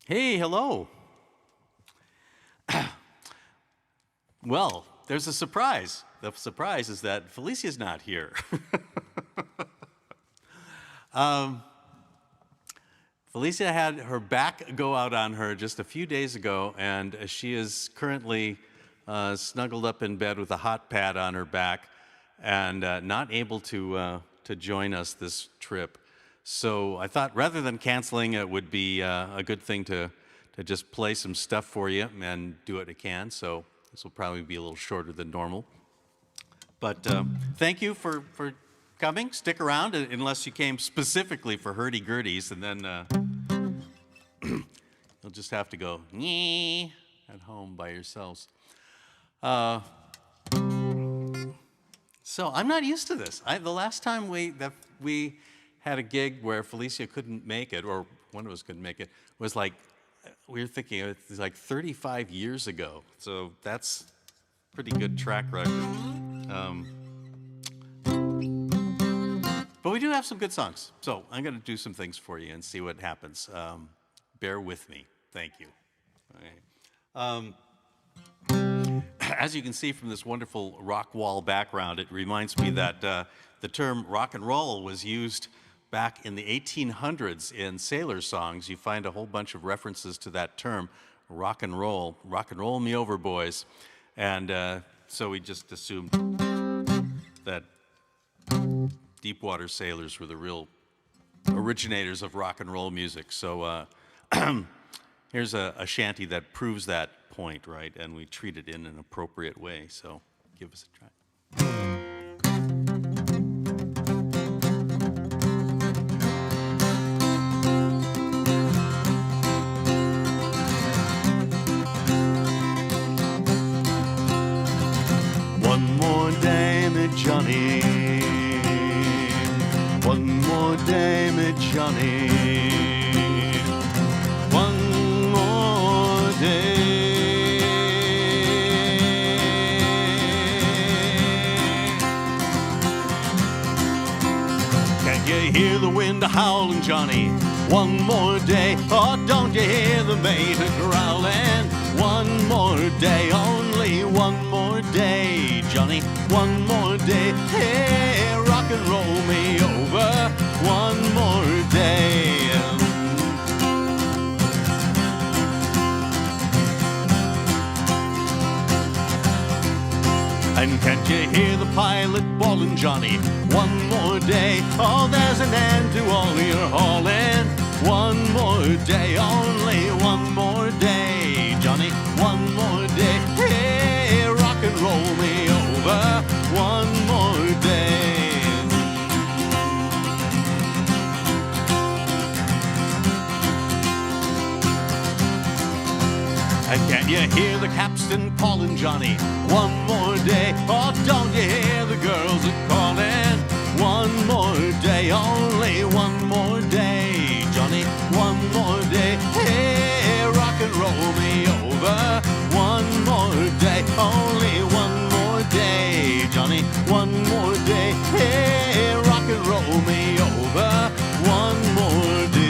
Hey, hello. Well, there's a surprise. The surprise is that Felicia's not here. Felicia had her back go out on her just a few days ago, and she is currently snuggled up in bed with a hot pad on her back and not able to join us this trip. So I thought rather than canceling, it would be a good thing to just play some stuff for you and do what I can. So this will probably be a little shorter than normal. But thank you for coming. Stick around unless you came specifically for Hurdy-gurdies, and then you'll just have to go nyeh at home by yourselves. So I'm not used to this. The last time we had a gig where Felicia couldn't make it, or one of us couldn't make it, was like, we were thinking it was like 35 years ago. So that's pretty good track record. But we do have some good songs. So I'm going to do some things for you and see what happens. Bear with me. Thank you. Okay. As you can see from this wonderful rock wall background, it reminds me that the term rock and roll was used back in the 1800s in sailor songs. You find a whole bunch of references to that term, rock and roll me over, boys. And so we just assumed that deepwater sailors were the real originators of rock and roll music. So here's a shanty that proves that point, right? And we treat it in an appropriate way. So give us a try. One more day, me Johnny. One more day, me Johnny. One more day. Can you hear the wind howling, Johnny? One more day. Oh, don't you hear the mate growling? One more day, only one more day, Johnny. One more day. Hey, rock and roll me over. One more day. And can't you hear the pilot bawling, Johnny? One more day. Oh, there's an end to all your hauling. One more day, only one more day, Johnny. One more day. Hey, rock and roll me over. One more day. And can you hear the captain calling, Johnny? One more day. Oh, don't you hear the girls a-calling? One more day, only one more day, Johnny. One more day. Hey, rock and roll me over. One more day, only one more day, Johnny. One more day. Hey, rock and roll me over. One more day.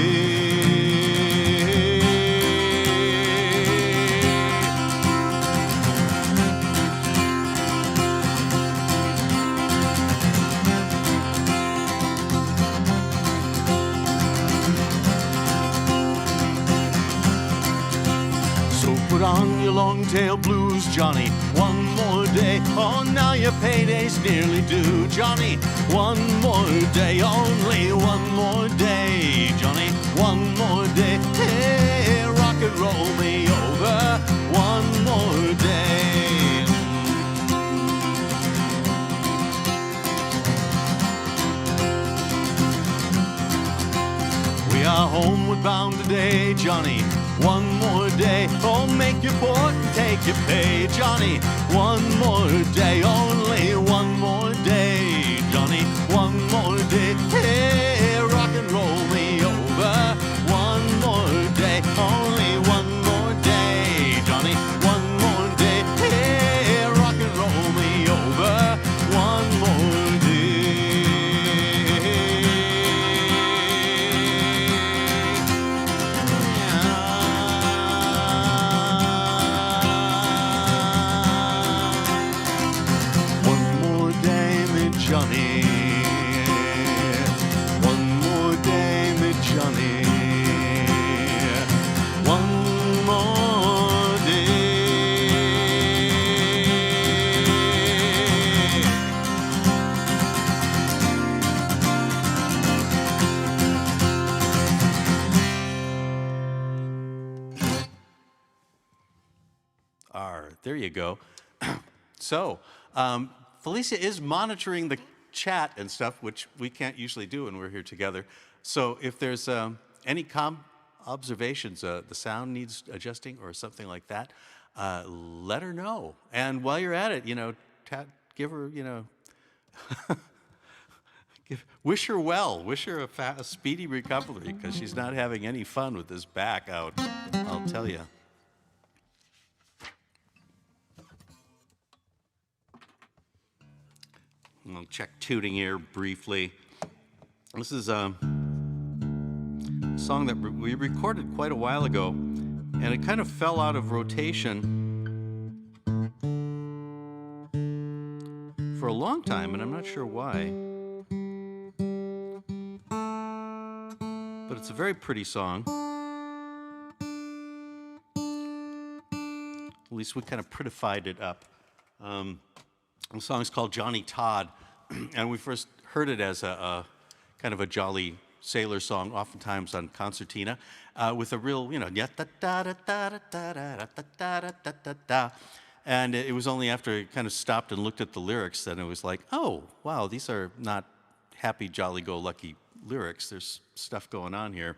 Put on your long-tail blues, Johnny. One more day. Oh, now your payday's nearly due, Johnny. One more day, only one more day, Johnny. One more day. Hey, rock and roll me over. One more day. We are homeward bound today, Johnny. One more day, oh, make your port and take your pay, Johnny. One more day, only one more day, Johnny. One more day, hey, rock and roll me over. One more day, only one more day, Johnny. One more day, hey, rock and roll me over. One more day. There you go. So, Felicia is monitoring the chat and stuff, which we can't usually do when we're here together. So if there's any observations, the sound needs adjusting or something like that, let her know. And while you're at it, give her, wish her well. Wish her a speedy recovery, because she's not having any fun with this back out, I'll tell you. I'll check tuning here briefly. This is a song that we recorded quite a while ago, and it kind of fell out of rotation for a long time, and I'm not sure why. But it's a very pretty song. At least we kind of prettified it up. The song is called Johnny Todd, and we first heard it as a kind of a jolly sailor song, oftentimes on concertina, with a real, and it was only after I kind of stopped and looked at the lyrics that it was like, oh, wow, these are not happy, jolly-go-lucky lyrics. There's stuff going on here.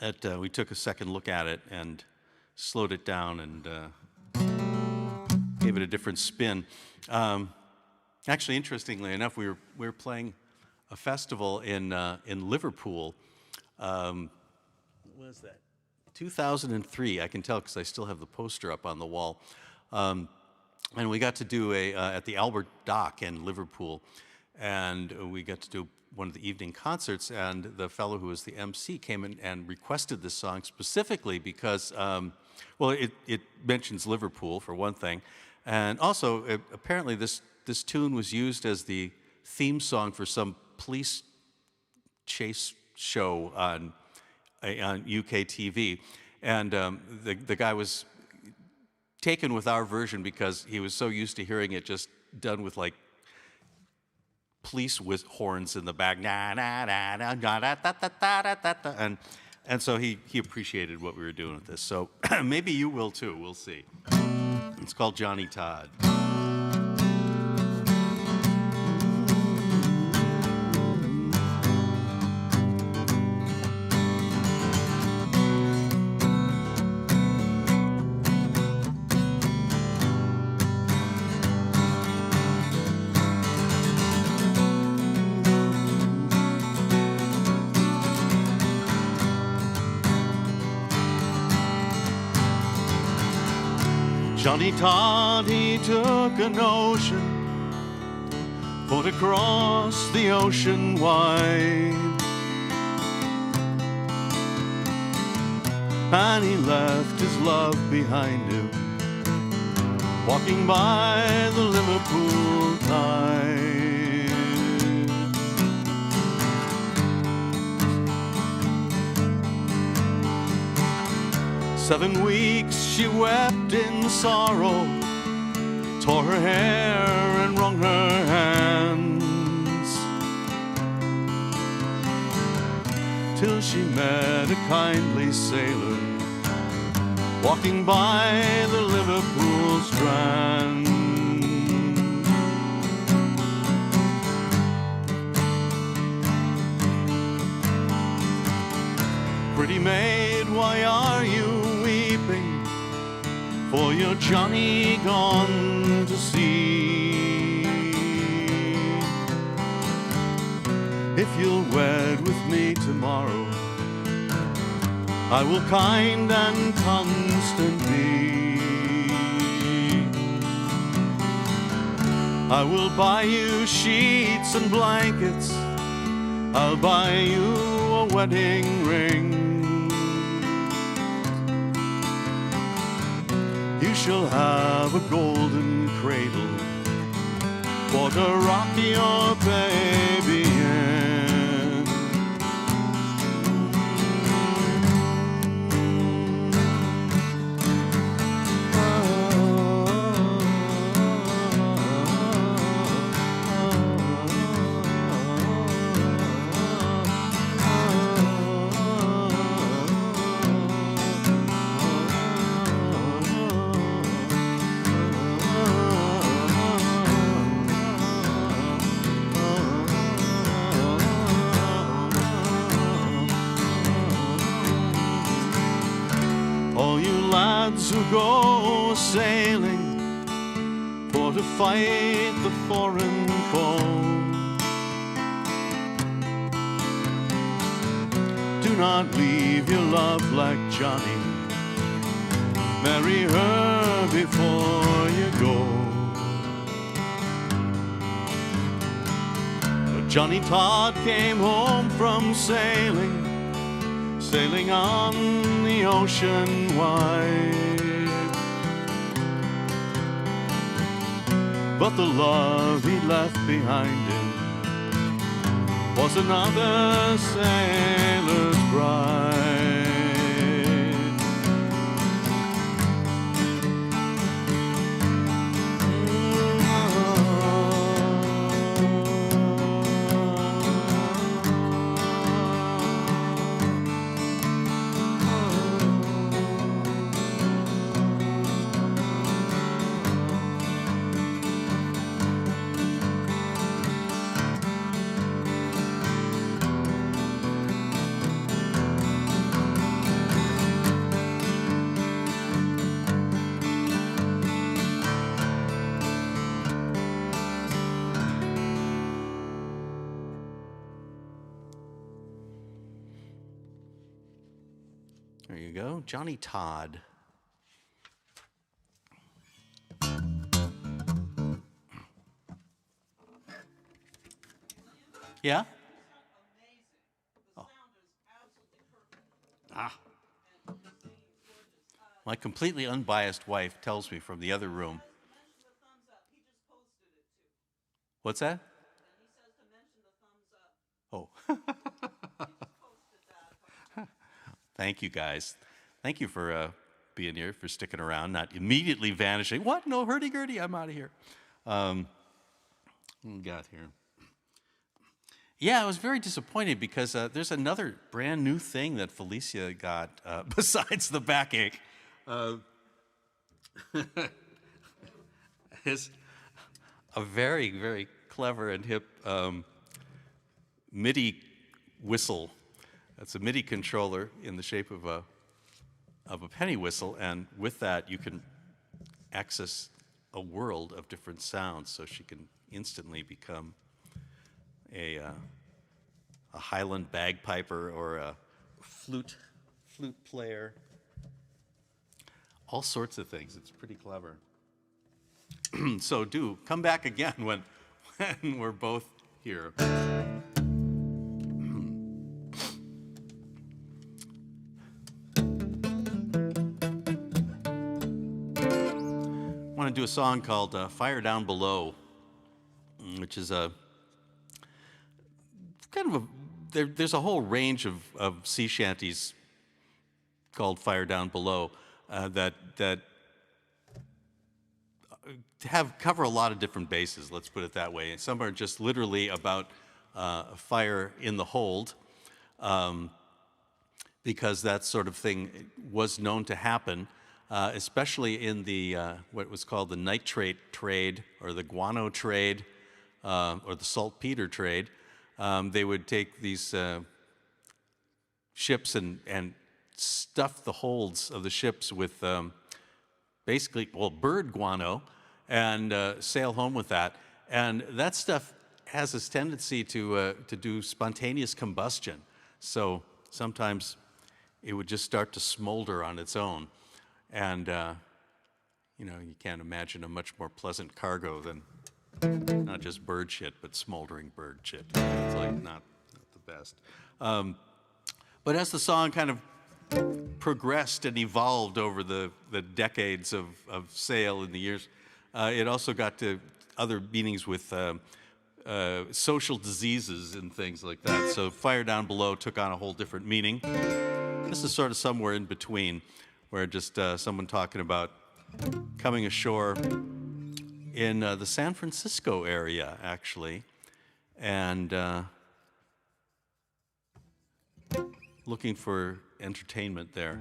We took a second look at it and slowed it down and gave it a different spin. Actually, interestingly enough, we were playing a festival in Liverpool. What was that? 2003. I can tell because I still have the poster up on the wall. And we got to do at the Albert Dock in Liverpool, and we got to do one of the evening concerts. And the fellow who was the MC came in and requested this song specifically because, it mentions Liverpool for one thing. And also, apparently this tune was used as the theme song for some police chase show on UK TV. And the guy was taken with our version because he was so used to hearing it just done with like police horns in the back. And so he appreciated what we were doing with this. So maybe you will too, we'll see. It's called Johnny Todd. Johnny Todd, he took a notion, put across the ocean wide, and he left his love behind him, walking by the Liverpool tide. 7 weeks she wept in sorrow, tore her hair and wrung her hands, till she met a kindly sailor walking by the Liverpool strand. Pretty maid, why are you weeping for your Johnny gone to sea? If you'll wed with me tomorrow, I will kind and constant be. I will buy you sheets and blankets, I'll buy you a wedding ring. You shall have a golden cradle for to rock your baby in. all you lads who go sailing for to fight the foreign foe. Do not leave your love like Johnny, marry her before you go. But Johnny Todd came home from sailing, sailing on the ocean wide. But the love he left behind him was another sailor's bride. There you go, Johnny Todd. Yeah? Oh. Ah. My completely unbiased wife tells me from the other room. What's that? Oh. Thank you, guys. Thank you for being here, for sticking around, not immediately vanishing. What? No hurdy-gurdy? I'm out of here. What we got here? Yeah, I was very disappointed because there's another brand new thing that Felicia got besides the backache. Is a very, very clever and hip MIDI whistle. That's a MIDI controller in the shape of a penny whistle, and with that you can access a world of different sounds. So she can instantly become a Highland bagpiper or a flute player. All sorts of things. It's pretty clever. So do come back again when we're both here. I want to do a song called Fire Down Below, which is a kind of there's a whole range of sea shanties called Fire Down Below that cover a lot of different bases, let's put it that way. And some are just literally about fire in the hold, because that sort of thing was known to happen, especially in the what was called the nitrate trade or the guano trade or the saltpeter trade. They would take these ships and stuff the holds of the ships with basically, bird guano, and sail home with that. And that stuff has this tendency to do spontaneous combustion. So sometimes it would just start to smolder on its own. And, you can't imagine a much more pleasant cargo than not just bird shit, but smoldering bird shit. It's like not the best. But as the song kind of progressed and evolved over the decades of sail in the years, it also got to other meanings with social diseases and things like that. So Fire Down Below took on a whole different meaning. This is sort of somewhere in between, where just someone talking about coming ashore in the San Francisco area, actually, and looking for entertainment there.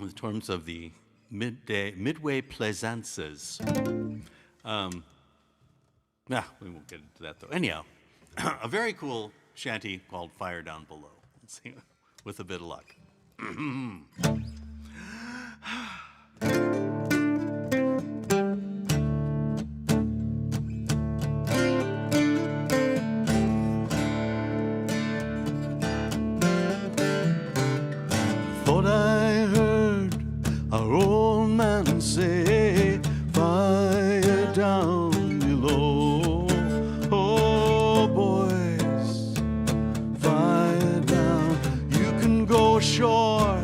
In terms of the midway plaisances. We won't get into that, though. Anyhow, a very cool shanty called Fire Down Below. Let's see, with a bit of luck. say, fire down below. Oh, boys, fire down. You can go ashore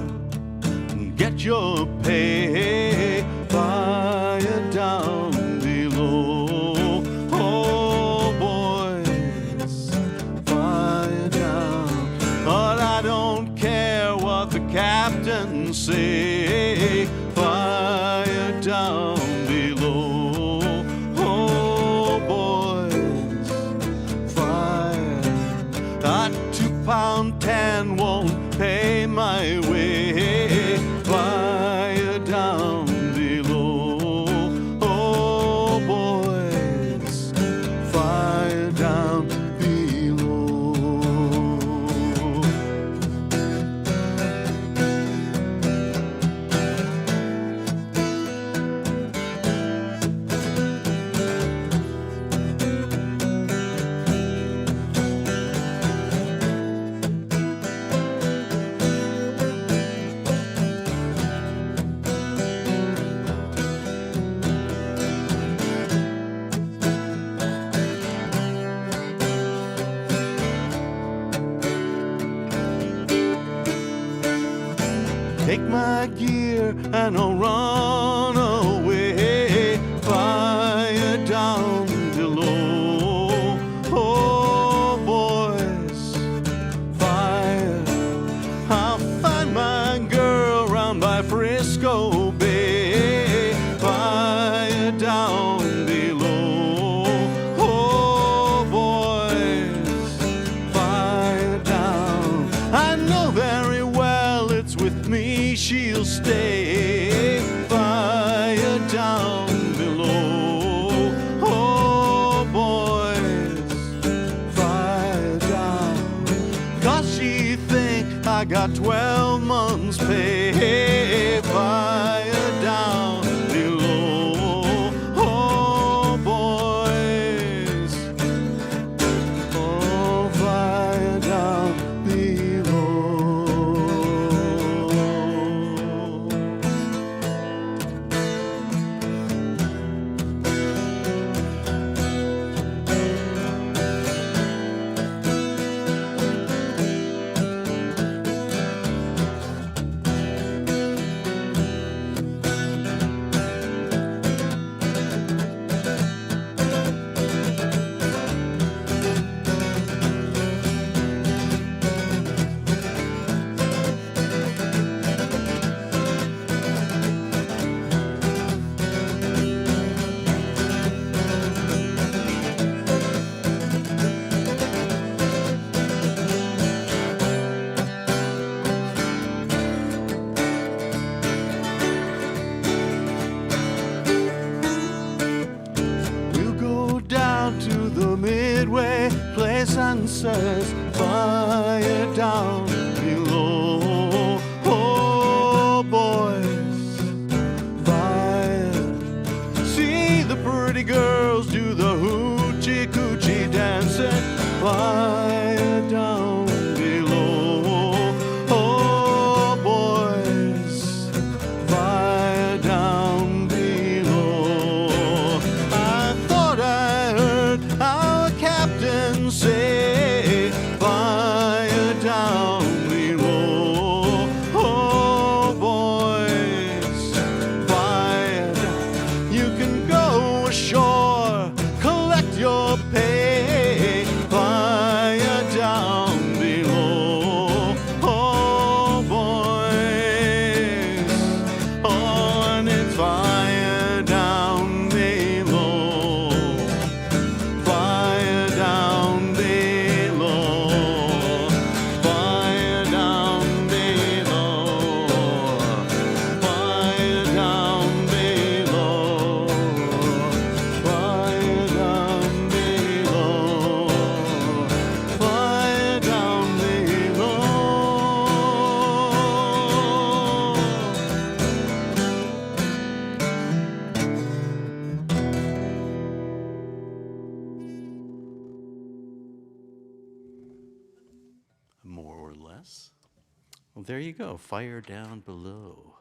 and get your pay. Fire down below. Oh, boys, fire down. But I don't care what the captain say. Fire down below. Oh, boys, fire. A 2-pound tan won't pay my way. Fire down below. Oh, boys, fire down below. Take my gear and I'll run away. Fire down below. Oh, boys, fire. I'll find my girl round by Frisco Bay. Fire down below. Oh, boys, fire down. I know very well it's with me she'll stay. Fire down below. Oh, boys, fire down. 'Cause she think I got 12 months pay. Fire down below. Oh, boys, oh, fire down below. We'll go down to the Midway, play sunsets, fire down below. Oh, boys, fire. See the pretty girls do the hoochie coochie dancing. Fire down below. Oh, boys, fire down below. I thought I heard our captain say, fire down below. Oh, boys, fire down. You can go ashore, collect your pay. Fire down below. Oh, boys, oh, and it's fire down below. Fire down below. Fire down below. Fire down below. Fire down below. Fire down below. More or less. Well, there you go. Fire down below.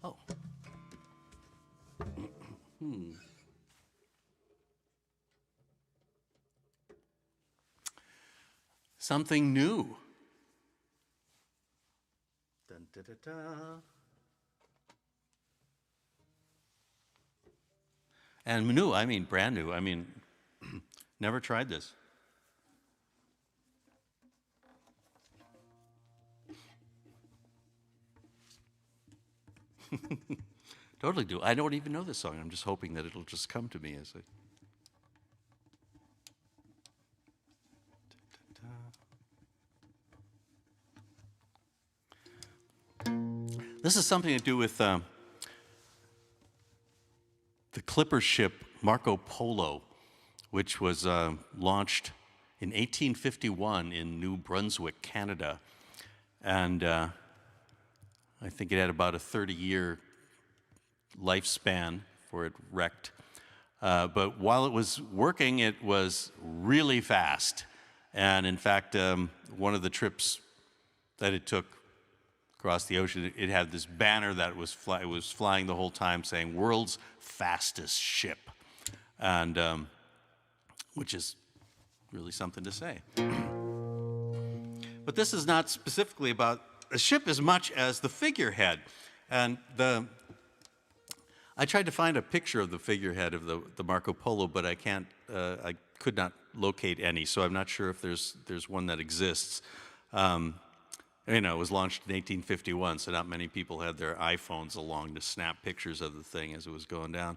Oh. Something new. Dun, da, da, da. And new, I mean brand new. I mean, never tried this. Totally do. I don't even know this song. I'm just hoping that it'll just come to me as I... This is something to do with the clipper ship Marco Polo, which was launched in 1851 in New Brunswick, Canada. And I think it had about a 30-year lifespan before it wrecked. But while it was working, it was really fast. And in fact, one of the trips that it took across the ocean, it had this banner that was flying the whole time saying, "World's fastest ship," and which is really something to say. But this is not specifically about a ship as much as the figurehead. And I tried to find a picture of the figurehead of the Marco Polo, but I could not locate any, so I'm not sure if there's one that exists. It was launched in 1851, so not many people had their iPhones along to snap pictures of the thing as it was going down.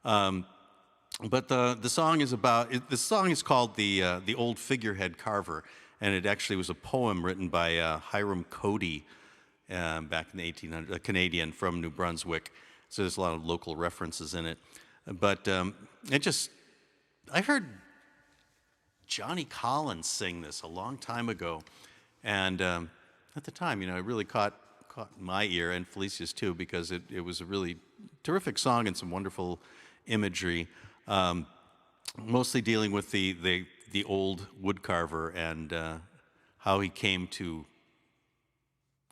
But the song is the song is called the Old Figurehead Carver, and it actually was a poem written by Hiram Cody back in the 1800s, a Canadian from New Brunswick. So there's a lot of local references in it. But I heard Johnny Collins sing this a long time ago, and at the time, it really caught my ear and Felicia's too, because it was a really terrific song and some wonderful imagery, mostly dealing with the old woodcarver and how he came to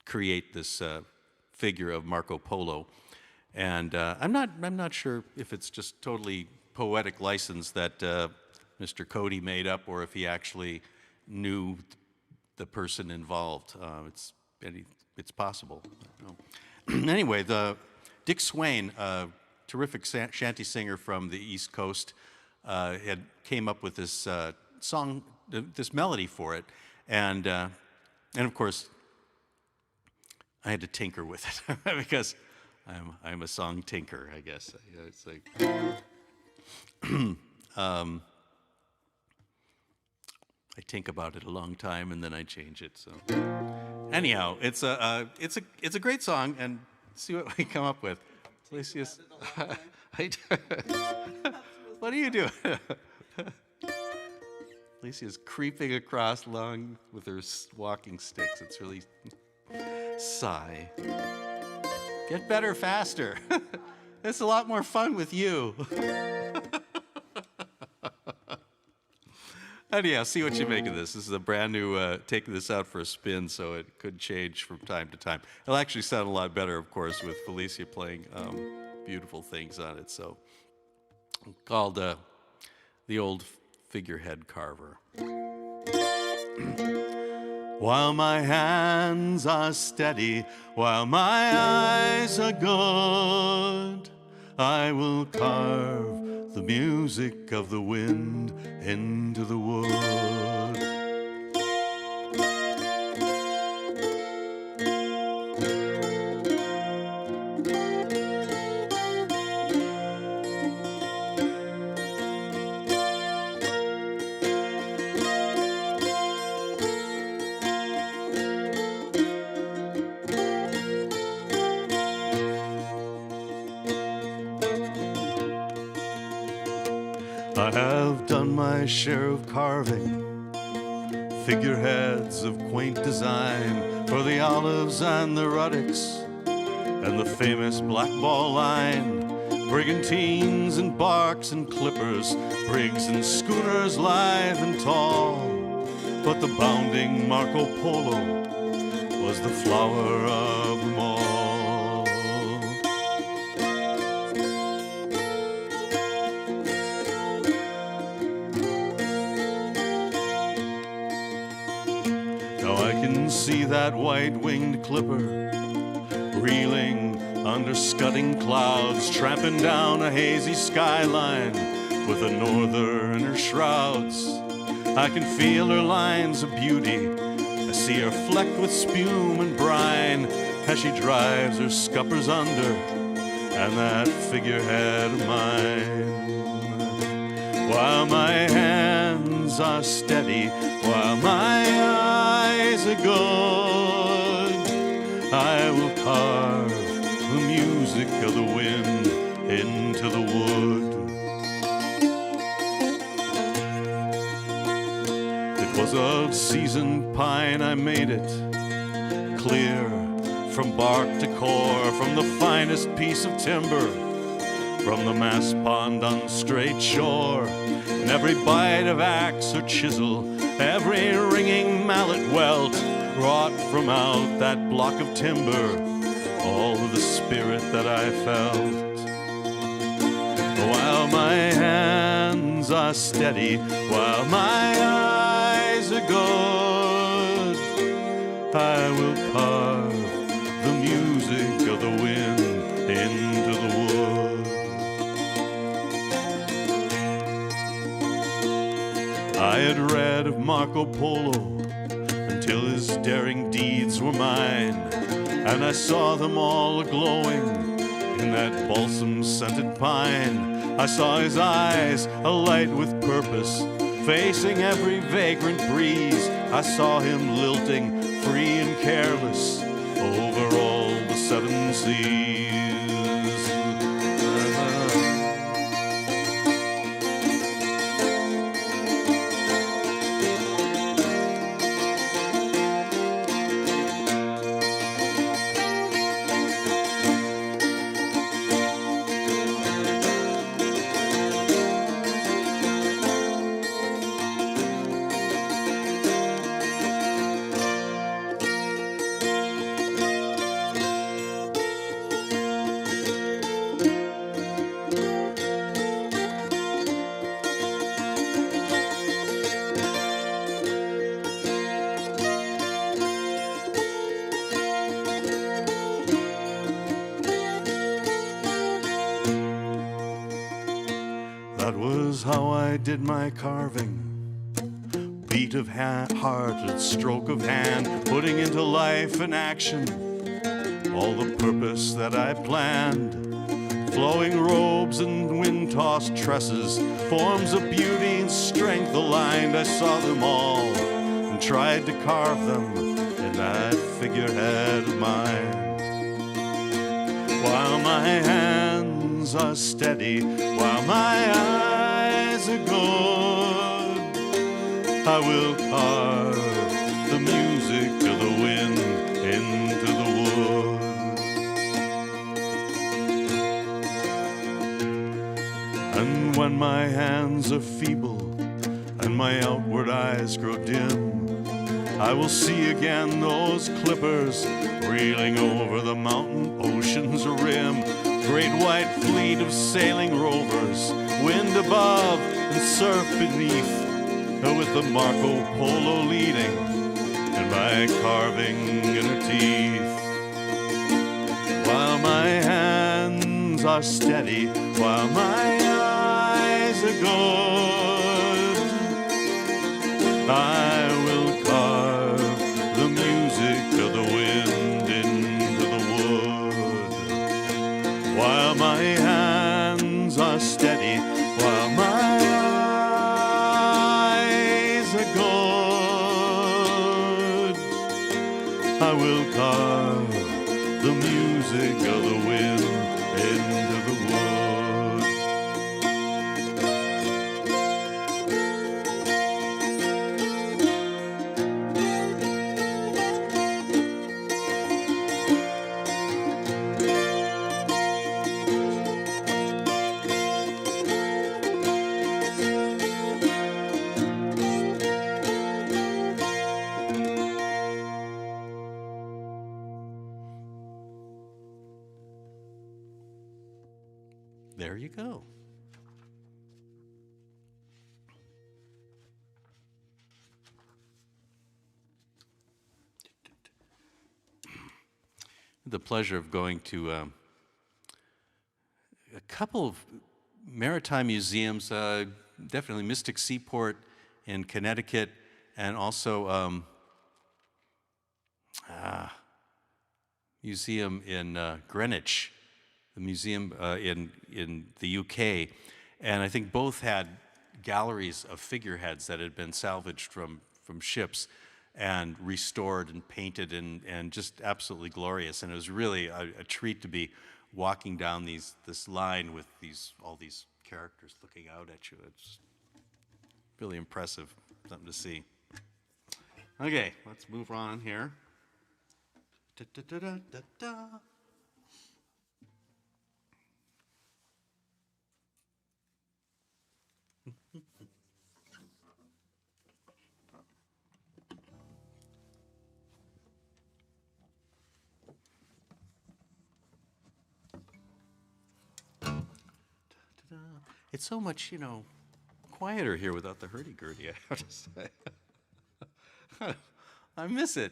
create this figure of Marco Polo. And I'm not sure if it's just totally poetic license that Mr. Cody made up, or if he actually knew the person involved. It's possible. Anyway, Dick Swain, a terrific shanty singer from the East Coast, came up with this song, this melody for it, and of course, I had to tinker with it because I'm a song tinker, I guess. It's like. I think about it a long time and then I change it. So, anyhow, it's a great song, and see what we come up with. Felicia's, what are you doing? Felicia's creeping across along with her walking sticks. It's really sigh. Get better faster. It's a lot more fun with you. Anyhow, see what you make of this. This is a brand new, taking this out for a spin, so it could change from time to time. It'll actually sound a lot better, of course, with Felicia playing beautiful things on it. So, called the Old Figurehead Carver. While my hands are steady, while my eyes are good, I will carve the music of the wind into the wood. I have done my share of carving, figureheads of quaint design for the olives and the ruddocks and the famous black ball line, brigantines and barks and clippers, brigs and schooners lithe and tall. But the bounding Marco Polo was the flower of them all. that white-winged clipper, reeling under scudding clouds, tramping down a hazy skyline with a norther in her shrouds. I can feel her lines of beauty. I see her flecked with spume and brine as she drives her scuppers under, and that figurehead of mine. While my hands are steady, while my eyes are good, I will carve the music of the wind into the wood. It was of seasoned pine I made it, clear from bark to core, from the finest piece of timber, from the mast pond on straight shore. And every bite of axe or chisel, every ringing mallet welt, wrought from out that block of timber all of the spirit that I felt. While my hands are steady, while my eyes are good, I will carve the music of the wind into the wood. I had read of Marco Polo until his daring deeds were mine, and I saw them all glowing in that balsam-scented pine. I saw his eyes alight with purpose, facing every vagrant breeze. I saw him lilting, free and careless, over all the seven seas. That was how I did my carving. Beat of heart and stroke of hand, putting into life and action all the purpose that I planned. Flowing robes and wind-tossed tresses, forms of beauty and strength aligned. I saw them all and tried to carve them in that figurehead of mine. While my hands are steady, while my eyes are good, I will carve the music of the wind into the wood. And when my hands are feeble and my outward eyes grow dim, I will see again those clippers reeling over the mountain ocean's rim. Great white fleet of sailing rovers, wind above and surf beneath, with the Marco Polo leading and my carving in her teeth. While my hands are steady, while my eyes are good, I will carve the music of the wind into the wood. While my hands are steady, while my eyes are good, I will carve the music of the wind into the wood. There you go. the pleasure of going to a couple of maritime museums, definitely Mystic Seaport in Connecticut, and also museum in Greenwich, the museum in the UK. And I think both had galleries of figureheads that had been salvaged from ships and restored and painted and just absolutely glorious. And it was really a treat to be walking down this line with all these characters looking out at you. It's really impressive, something to see. Okay, let's move on here. Da, da, da, da, da, da. It's so much, quieter here without the hurdy-gurdy, I have to say. I miss it.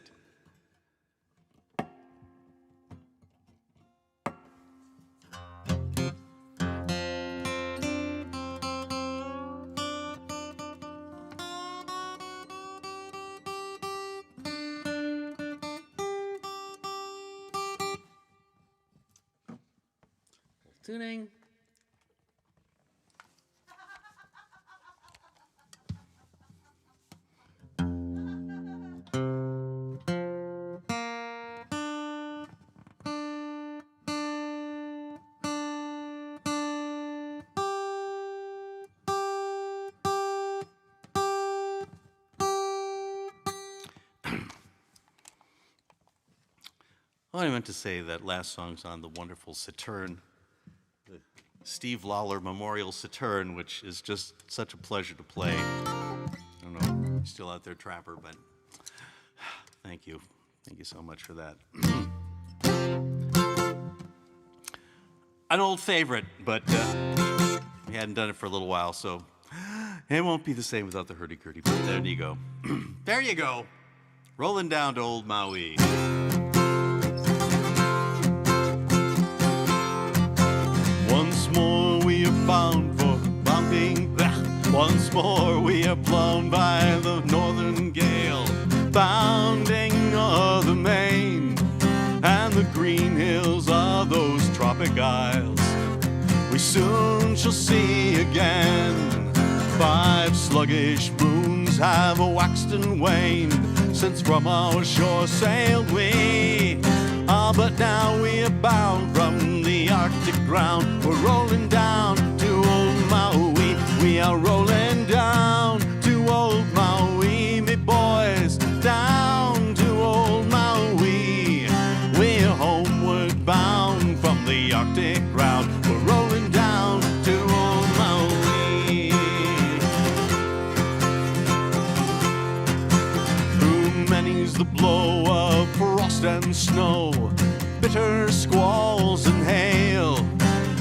Tuning. I meant to say that last song's on the wonderful Saturn, the Steve Lawler Memorial Saturn, which is just such a pleasure to play. I don't know if you're still out there, Trapper, but thank you. Thank you so much for that. An old favorite, but we hadn't done it for a little while, so it won't be the same without the hurdy-gurdy, but there you go. There you go. Rolling down to old Maui. Once more we are bound for bumping. Once more we are blown by the northern gale, bounding o'er the main and the green hills of those tropic isles. We soon shall see again. 5 sluggish moons have waxed and waned since from our shore sailed we. But now we are bound from the Arctic ground. We're rolling down to old Maui. We are rolling down to old Maui, me boys, down to old Maui. We're homeward bound from the Arctic ground. We're rolling down to old Maui. Through many's the blow of frost and snow, bitter squalls and hail,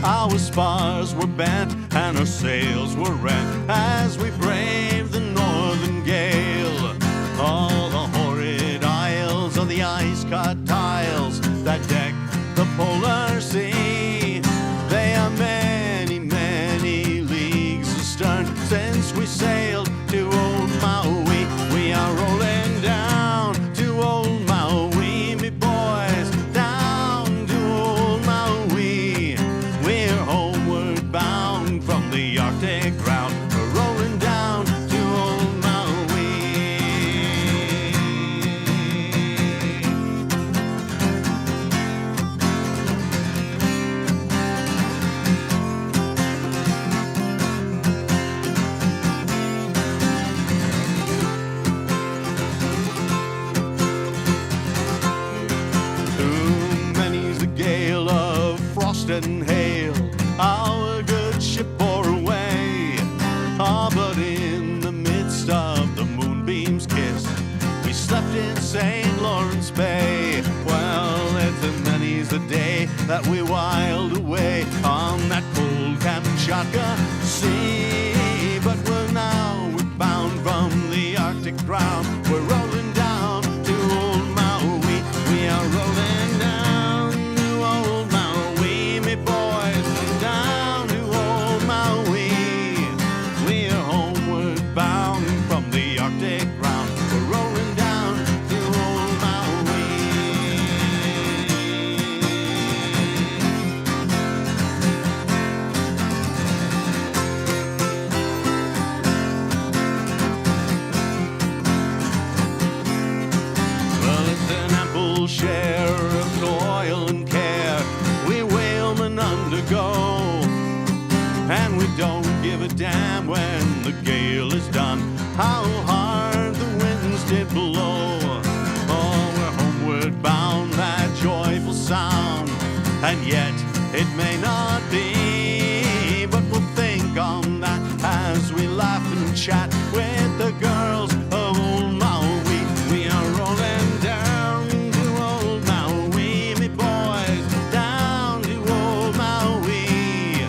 our spars were bent and our sails were rent as we braved the northern gale. All the horrid isles of the ice-cut tiles that deck the polar sea, they are many, many leagues astern since we sailed to old Maui. We are rolling down to old Maui, me boys, down to old Maui. We're homeward bound from the Arctic ground. We're rolling down to old Maui. Too many's the gale of frost and hail our good ship bore away. But in the midst of the moonbeam's kiss, we slept in St. Lawrence Bay. Well, it's a many's the day that we wiled away on that cold Kamchatka sea. But we're bound from the Arctic ground. We're rolling down to old Maui. We are rolling down dam when the gale is done. How hard the winds did blow. Oh, we're homeward bound, that joyful sound. And yet it may not be, but we'll think on that as we laugh and chat with the girls of old Maui. We are rolling down to old Maui, me boys, down to old Maui.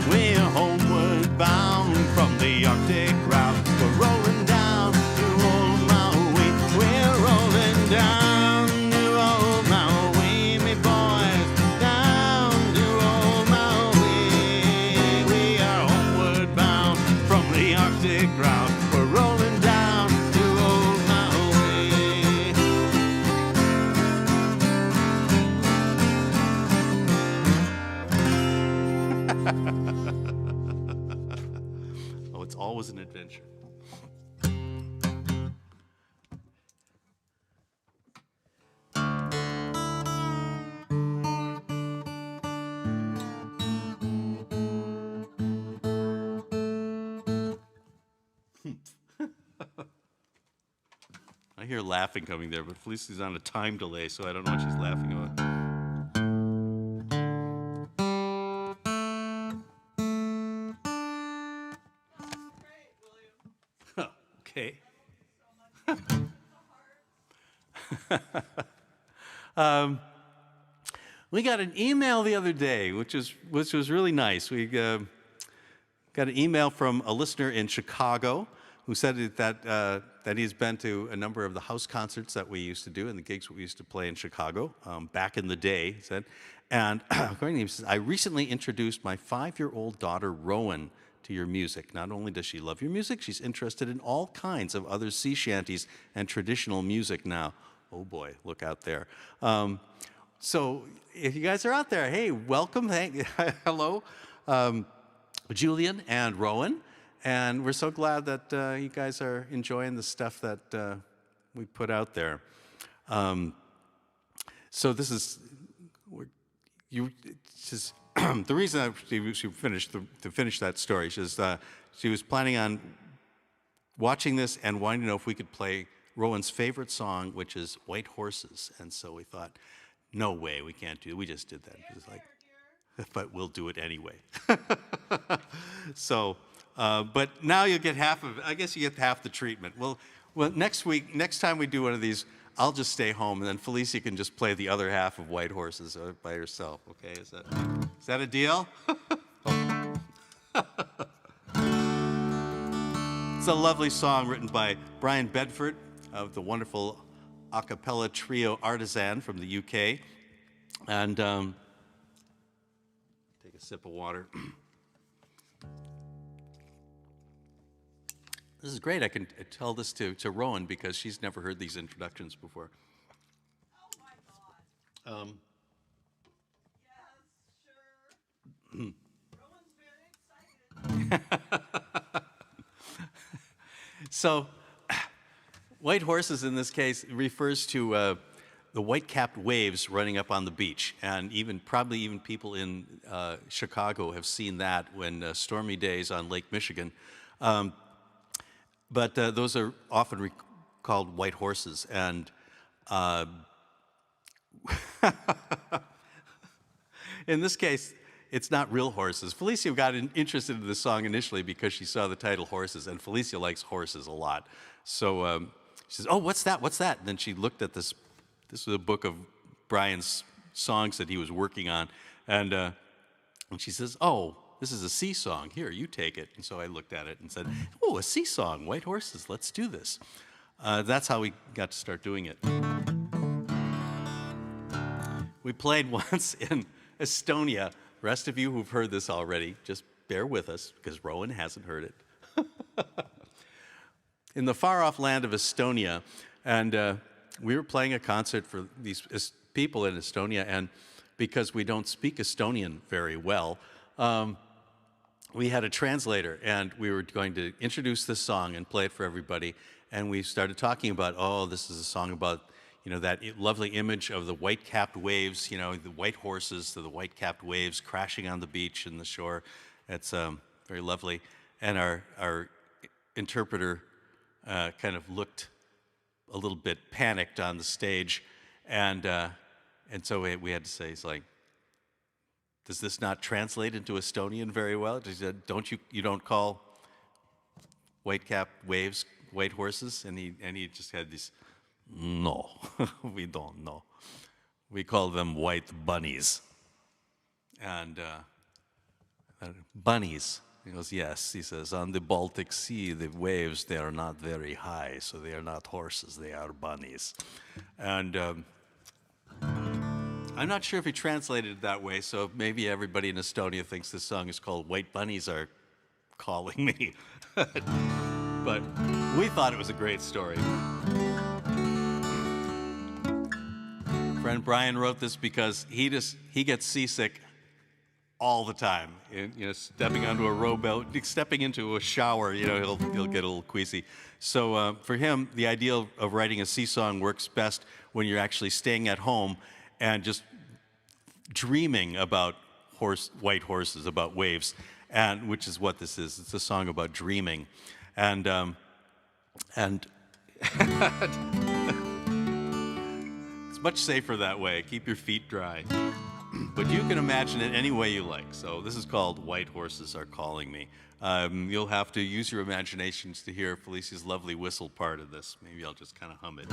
We're homeward bound from the Arctic route. We're rolling down to old Maui. We're rolling down to old Maui, me boys, down to old Maui. We are homeward bound from the Arctic route. We're rolling down to old Maui. Oh, it's always an adventure. I hear laughing coming there, but Felicia's on a time delay, so I don't know what she's laughing about. Okay. We got an email the other day, which was really nice. We got an email from a listener in Chicago who said that he's been to a number of the house concerts that we used to do and the gigs we used to play in Chicago back in the day, he said. And according to him, he says, I recently introduced my 5-year-old daughter, Rowan, to your music. Not only does she love your music, she's interested in all kinds of other sea shanties and traditional music now. Oh boy, look out there. So if you guys are out there, hey, welcome, hello, Julian and Rowan. And we're so glad that you guys are enjoying the stuff that we put out there. So this is, the reason she finished to finish that story is she was planning on watching this and wanting to know if we could play Rowan's favorite song, which is White Horses. And so we thought, no way, we can't do it. We just did that. It was like, but we'll do it anyway. So, but now you'll get half of it. I guess you get half the treatment. Well, next time we do one of these, I'll just stay home, and then Felicia can just play the other half of White Horses by herself. Okay, is that a deal? It's a lovely song written by Brian Bedford of the wonderful a cappella trio Artisan from the UK. And take a sip of water. This is great. I can tell this to Rowan because she's never heard these introductions before. Oh my God. Yes, sure. Rowan's very excited. So, White Horses in this case refers to the white-capped waves running up on the beach, and probably even people in Chicago have seen that when stormy days on Lake Michigan. But those are often called white horses, and in this case, it's not real horses. Felicia got interested in the song initially because she saw the title Horses, and Felicia likes horses a lot. So she says, oh, what's that? What's that? And then she looked at this. This was a book of Brian's songs that he was working on, and she says, oh, this is a sea song. Here, you take it. And so I looked at it and said, oh, a sea song, White Horses, let's do this. That's how we got to start doing it. We played once in Estonia. The rest of you who've heard this already, just bear with us because Rowan hasn't heard it. In the far-off land of Estonia, and we were playing a concert for these people in Estonia, and because we don't speak Estonian very well, we had a translator, and we were going to introduce this song and play it for everybody. And we started talking about, oh, this is a song about, that lovely image of the white-capped waves, the white horses, the white-capped waves crashing on the beach and the shore. It's very lovely. and our interpreter kind of looked a little bit panicked on the stage, and so we had to say, he's like, does this not translate into Estonian very well? He said, you don't call white-capped waves white horses? And he just had this, no, we don't know. We call them white bunnies. And bunnies. He goes, yes. He says, on the Baltic Sea, the waves, they are not very high, so they are not horses, they are bunnies. And I'm not sure if he translated it that way, so maybe everybody in Estonia thinks this song is called White Bunnies Are Calling Me. But we thought it was a great story. Friend Brian wrote this because he gets seasick all the time. Stepping onto a rowboat, stepping into a shower, he'll get a little queasy. So for him, the idea of writing a sea song works best when you're actually staying at home and just dreaming about white horses, about waves, and which is what this is. It's a song about dreaming, and it's much safer that way. Keep your feet dry. But you can imagine it any way you like. So this is called White Horses Are Calling Me. You'll have to use your imaginations to hear Felicia's lovely whistle part of this. Maybe I'll just kind of hum it.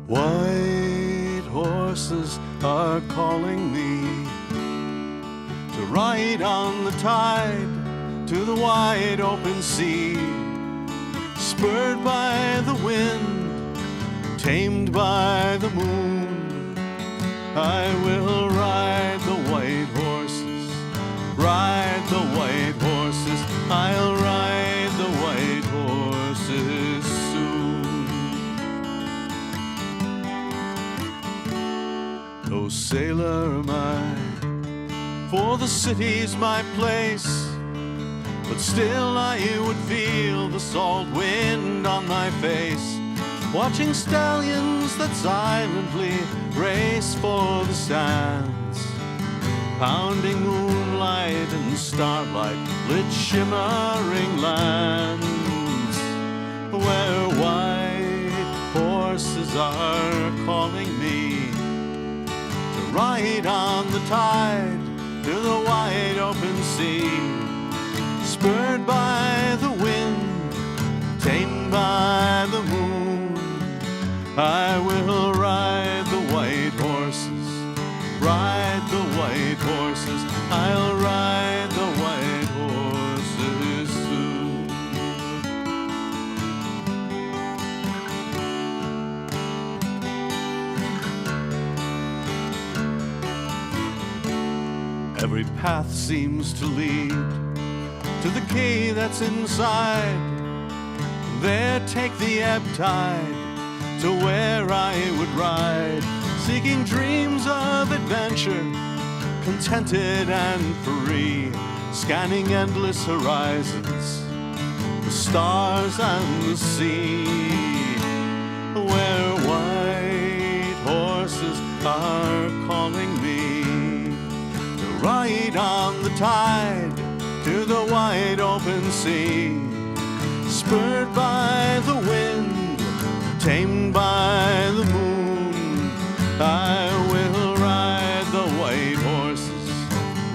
White horses are calling me to ride on the tide to the wide open sea, spurred by the wind, tamed by the moon. I will ride the white horses, ride the white horses. I'll ride the white horses soon. No sailor am I, for the city's my place, but still I would feel the salt wind on my face, watching stallions that silently race for the sands, pounding moonlight and starlight lit shimmering lands, where white horses are calling me to ride on the tide to the wide open sea, spurred by the wind, tamed by the moon. I will ride the white horses, ride the white horses. I'll ride the white horses soon. Every path seems to lead to the quay that's inside. There take the ebb tide to where I would ride, seeking dreams of adventure, contented and free, scanning endless horizons, the stars and the sea, where white horses are calling me to ride on the tide to the wide open sea, spurred by the wind, tamed by the moon. I will ride the white horses,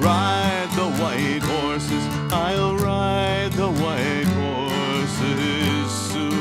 ride the white horses. I'll ride the white horses soon.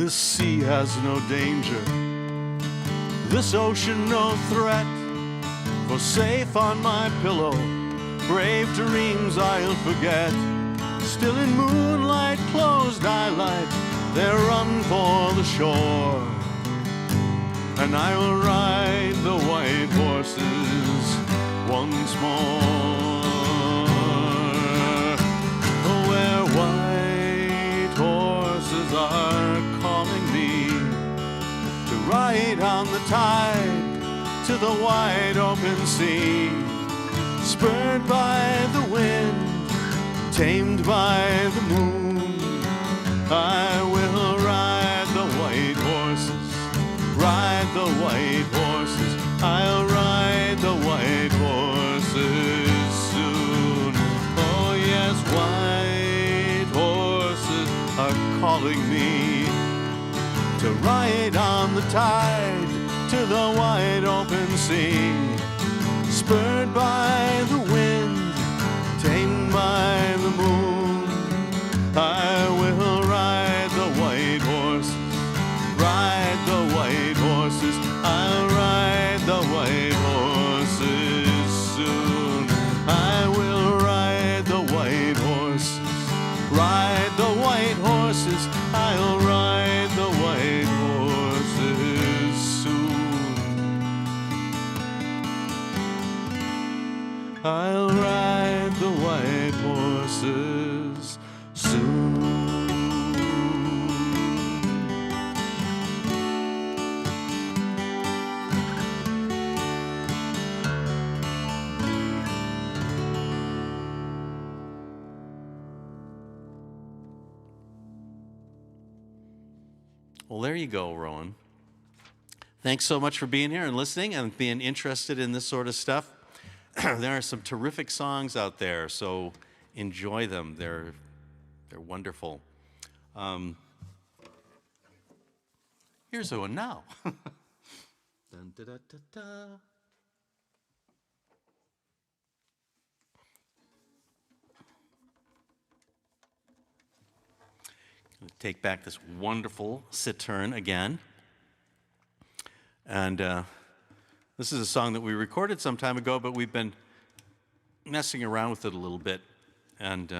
This sea has no danger, this ocean no threat. For safe on my pillow, brave dreams I'll forget. Still in moonlight, closed eye light, they run for the shore. And I will ride the white horses once more. Where white horses are calling me to ride on the tide to the wide open sea. Spurred by the wind, tamed by the moon, I will ride the white horses, ride the white horses, I'll ride the white horses soon. Oh yes, white horses are calling me to ride on the tide to the wide open sea. Spurred by the wind, tamed by the moon, I will ride the white horses, ride the white horses, I'll ride the white horses soon. I will ride the white horses, ride the white horses, I'll ride the white horses soon. I'll ride the white horses soon. Well, there you go, Rowan. Thanks so much for being here and listening and being interested in this sort of stuff. There are some terrific songs out there, so enjoy them. They're wonderful. Here's one now. Dun, da, da, da, da. Take back this wonderful cittern again. And this is a song that we recorded some time ago, but we've been messing around with it a little bit. And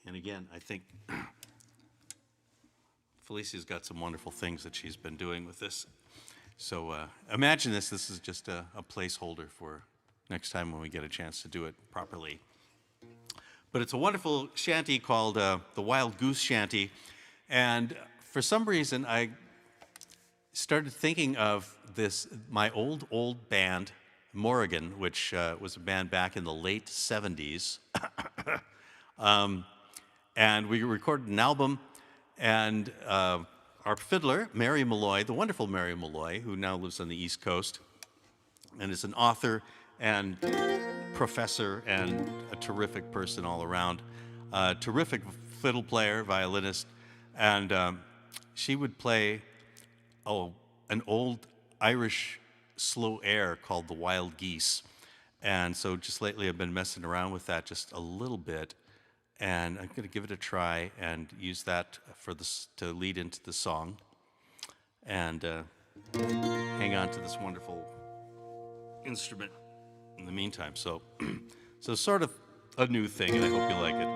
again, I think Felicia's got some wonderful things that she's been doing with this. So imagine this is just a placeholder for next time when we get a chance to do it properly. But it's a wonderful shanty called the Wild Goose Shanty. And for some reason, I started thinking of my old band, Morrigan, which was a band back in the late 70s. And we recorded an album, and our fiddler, Mary Malloy, the wonderful Mary Malloy, who now lives on the East Coast, and is an author and professor and a terrific person all around, terrific fiddle player, violinist, and she would play an old Irish slow air called the Wild Geese. And so just lately I've been messing around with that just a little bit, and I'm going to give it a try and use that to lead into the song, and hang on to this wonderful instrument in the meantime. So sort of a new thing, and I hope you like it.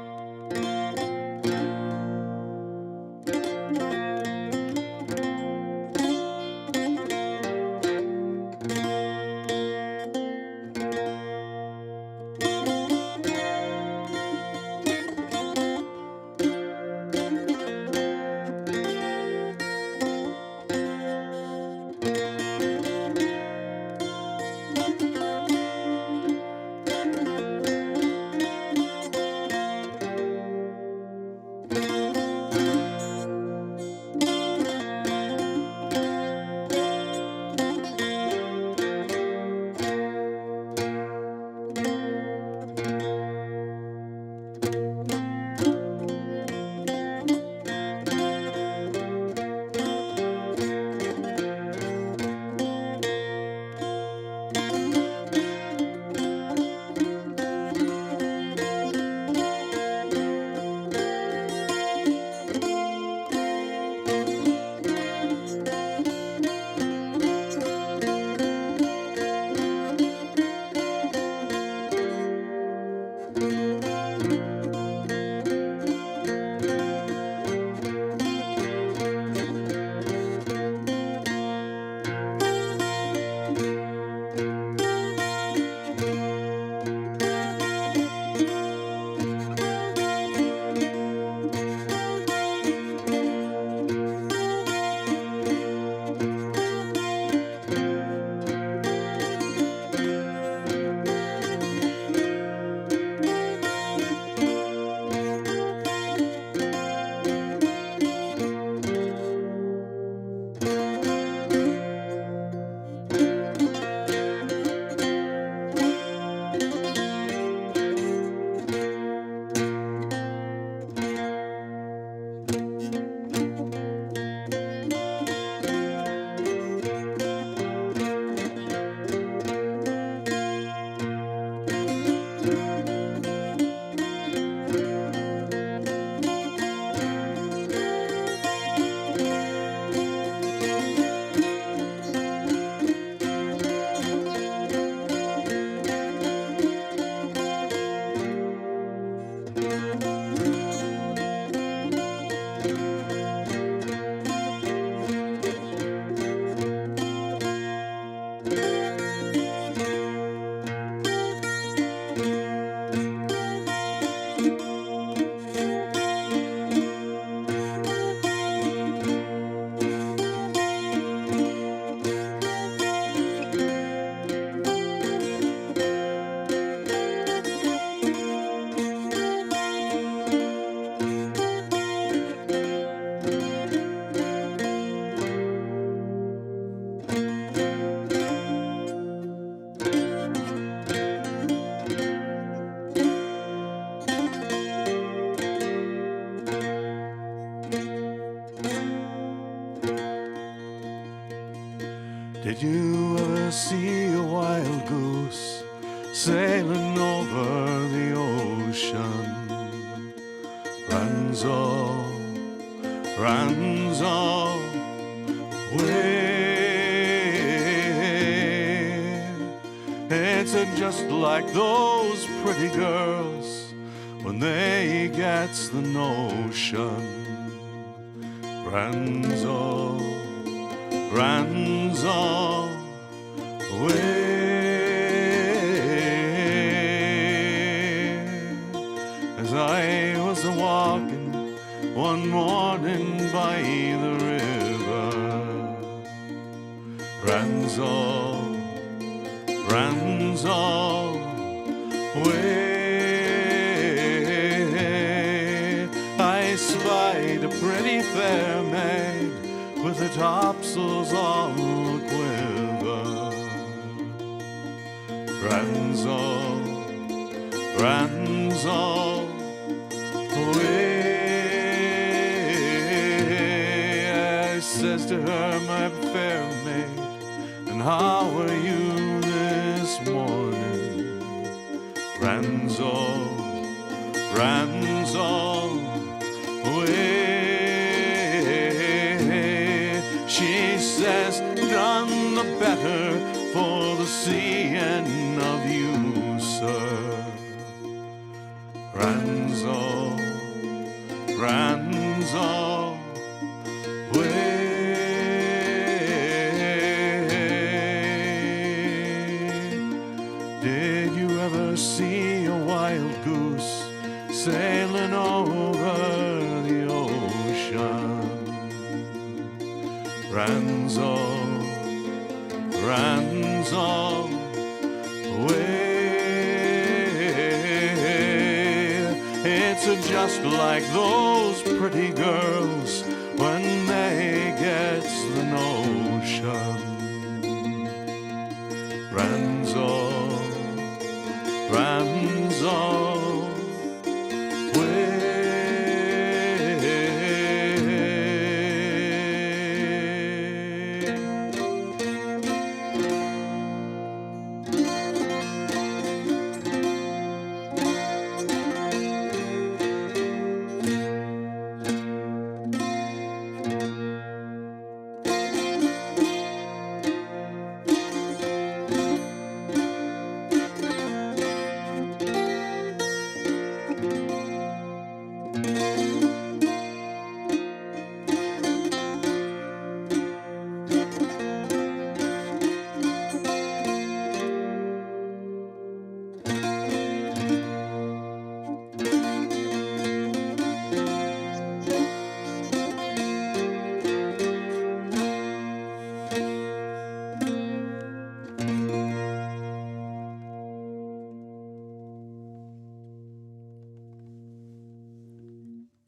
sailing over the ocean. Runs all way. It's just like those pretty girls when they gets the notion. Runs all way. As I was walking one morning by the river, runs all way. I spied a pretty fair maid with the topsails all quiver. Runs all away. I says to her, my fair maid, and how are you this morning? Runs all away. She says, none the better for the seeing of you, sir. Runs all way. Did you ever see a wild goose sailing over the ocean? Runs all way. It's just like those pretty girls when they gets the notion. Runs all way.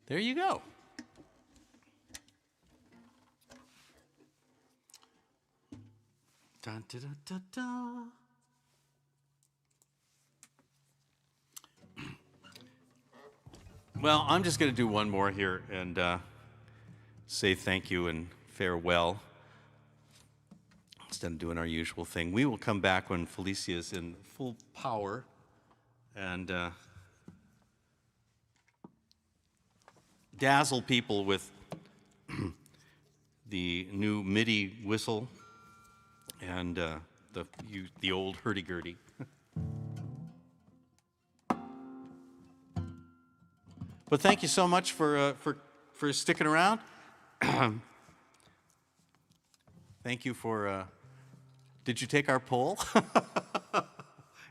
There you go. Dun, da, da, da, da. Well, I'm just going to do one more here and say thank you and farewell instead of doing our usual thing. We will come back when Felicia is in full power and dazzle people with the new MIDI whistle and the old hurdy-gurdy. But thank you so much for sticking around. Thank you for. Did you take our poll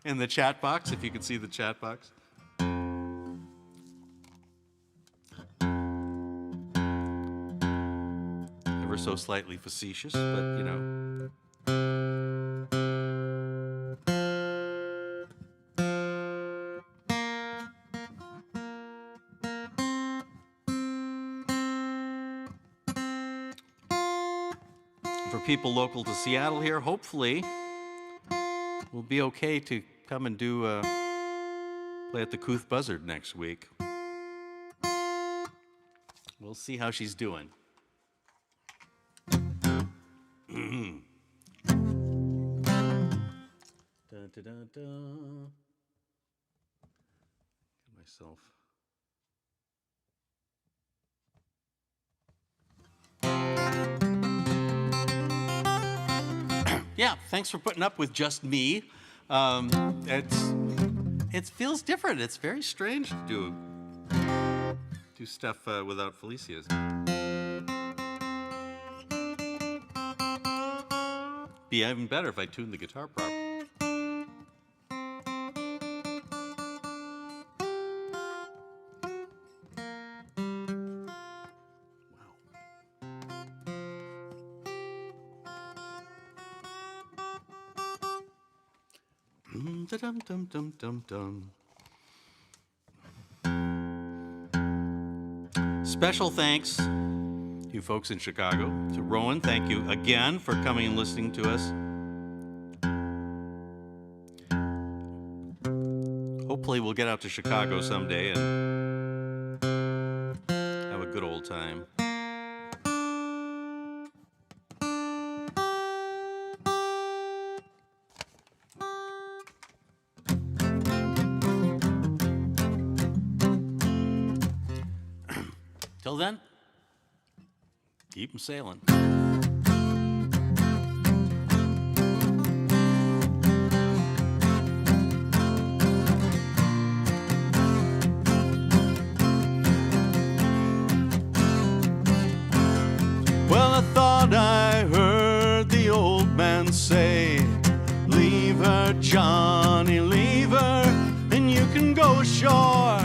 in the chat box? If you can see the chat box. Ever so slightly facetious, but you know. For people local to Seattle here, hopefully we'll be okay to come and do play at the Couth Buzzard next week. We'll see how she's doing. Da, da, Da-da-da. Get myself. Yeah, thanks for putting up with just me. It feels different. It's very strange to do stuff without Felicia's. Be even better if I tuned the guitar properly. Dum dum dum dum dum. Special thanks to you folks in Chicago. To Rowan, thank you again for coming and listening to us. Hopefully we'll get out to Chicago someday and have a good old time. Till then, keep 'em sailing. Well, I thought I heard the old man say, leave her, Johnny, leave her, and you can go ashore,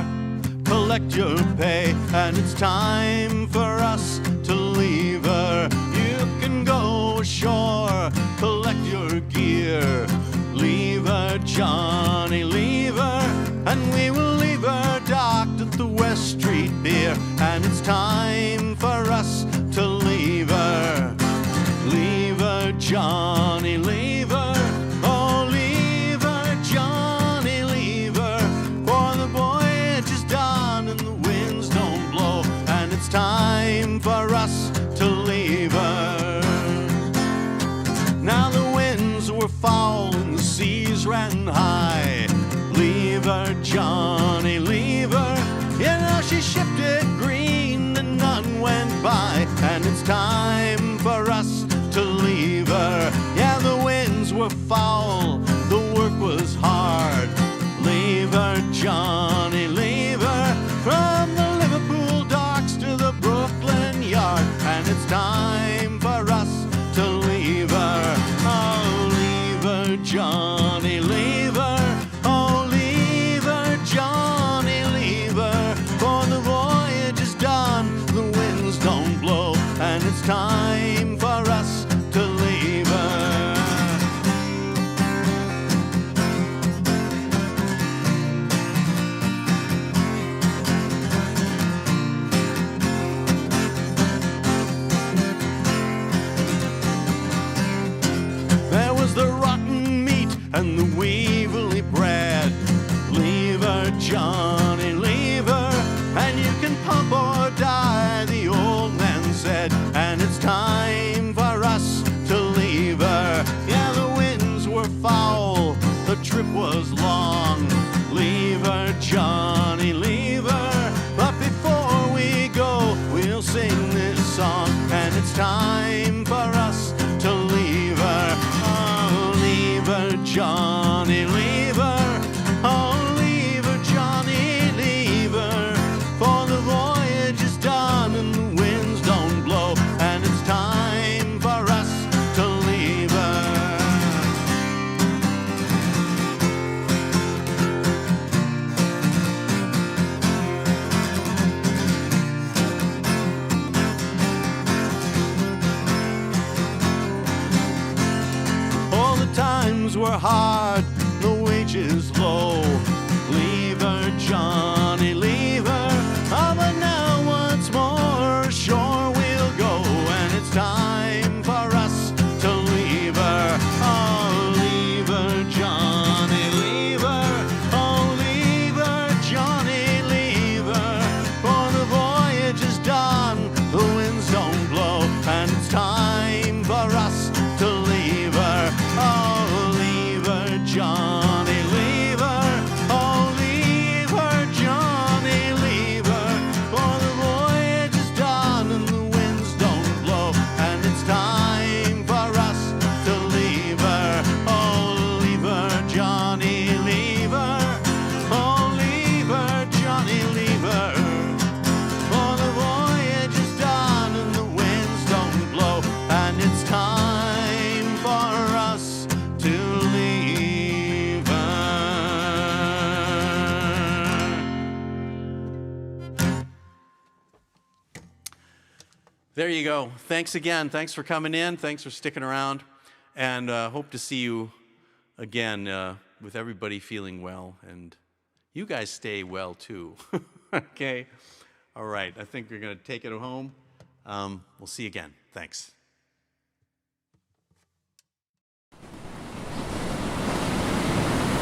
collect your pay, and it's time for us to leave her. You can go ashore, collect your gear, leave her, Johnny, leave her, and we will leave her docked at the West Street Pier, and it's time for us to leave her. Leave her, Johnny, leave her, oh, leave her, Johnny, leave her, for the voyage is done and the winds don't blow, and it's time for us to leave her. Now the winds were foul and the seas ran high. Leave her, Johnny, leave her, you know she shifted green and none went by, and it's time for us to leave her. Yeah, the winds were foul, the work was hard. Leave her, Johnny, leave her, from the Liverpool docks to the Brooklyn yard, and it's time for us to leave her. Oh, leave her, Johnny, leave her, oh, leave her, Johnny, leave her, for the voyage is done, the winds don't blow, and it's time for us to leave her. There was the rotten meat and the weevilly bread. Leave her, Johnny, leave her, and you can pump or die, the old man said, and it's time for us to leave her. Yeah, the winds were foul, the trip was long. Leave her, Johnny, leave her, but before we go, we'll sing this song, and it's time for us to leave her. Oh, leave her, Johnny, leave her, oh, leave her, Johnny, leave her, for the voyage is done and the winds don't blow, and it's time for us to leave her. All the times were hard, the wages low. Leave her, Johnny, leave her, oh, but now once more ashore we'll go, and it's time for us to leave her. Oh, leave her, Johnny, leave her, oh, leave her, Johnny, leave her, for the voyage is done, the winds don't blow, and it's time for us to leave her. Oh, leave her, Johnny. There you go. Thanks again. Thanks for coming in. Thanks for sticking around. And hope to see you again with everybody feeling well. And you guys stay well, too. Okay? All right. I think we're going to take it home. We'll see you again. Thanks.